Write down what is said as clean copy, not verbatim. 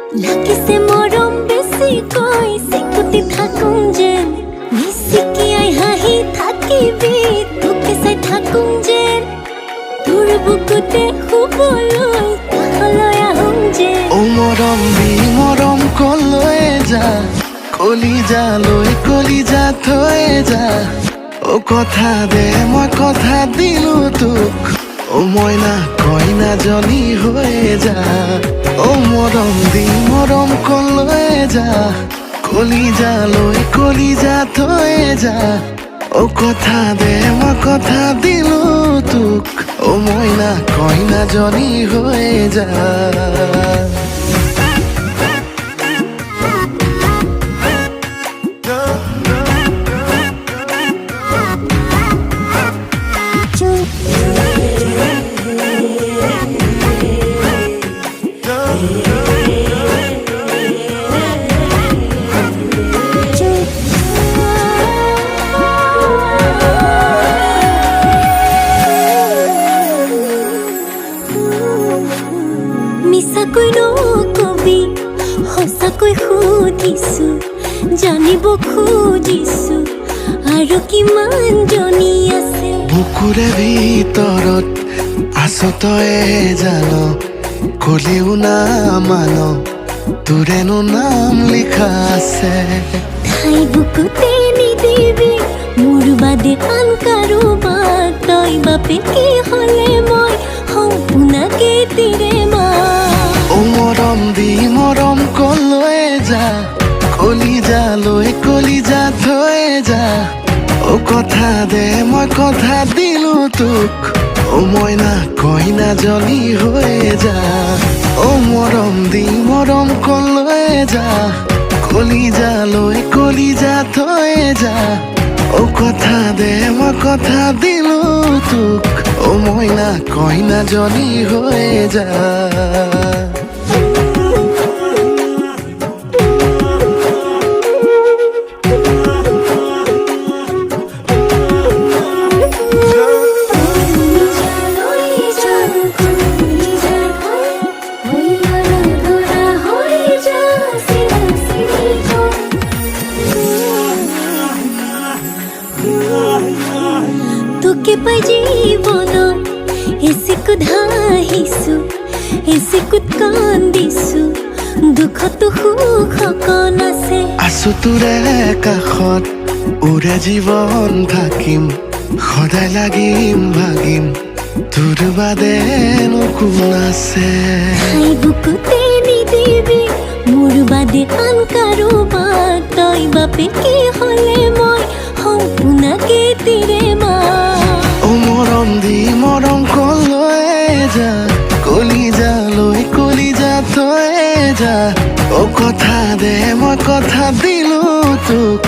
লাগিছে মৰম বেছিকৈ চিকুটি থাকোঁ যেন মিচিকিয়াই হাঁহি থাকিবি তোকে চাই থাকোঁ যেন তোৰ বুকুতে শুবলৈ কাষলৈ আহোঁ যেন ও মৰম দি মৰম কলৈ যা কলিজা থৈ যা ও কথা দে মই কথা দিলো তোক ও মইনা কইনাজনী হৈ যা ও মৰম দি মৰম কলৈ যা কলিজা থৈ যা ও কথা দে মই কথা দিলো তোক ও মইনা কইনাজনী হৈ যা মিছাকৈ নকবি সঁচাকৈ সুধিছো জানিব খুজিছো আৰু কিমান জনী আছে বুকুৰে ভিতৰত আছ তয়ে জান কলিও না মান তোৰেনো নাম লিখা আছে ঠাই বুকুতে নিদিবি মোৰ বাদে আন কাৰোবাক তই বাপেকে হ'লে মই সম্পূৰ্ণকে তিৰে মা ও মৰম দি মৰম কলৈ যা কলিজা থৈ যা ও কথা দে মই কথা দিলো তোক ও মইনা কইনাজনী হৈ যা ও মৰম দি মৰম কলৈ যা কলিজা থৈ যা ও কথা দে মই কথা দিলো তোক ও মইনা কইনাজনী হৈ যা তোকে পাই জীৱনত এচিকুত হাঁহিছো এচিকুত কান্দিছো দুখতো সুখ অকণ আছে আছো তোৰে কাষত ওৰে জীৱন থাকিম সদায় লাগিম ভাগিম তোৰ বাদেনো কোন আছে ঠাই বুকুতে নিদিবি মোৰ বাদে আন কাৰোবাক তই বাপেকে হ'লে মই সম্পূৰ্ণকে তিৰে মা ও মৰম দি মৰম কলৈ যা কলিজা থৈ যা ও কথা দে মই কথা দিলো তোক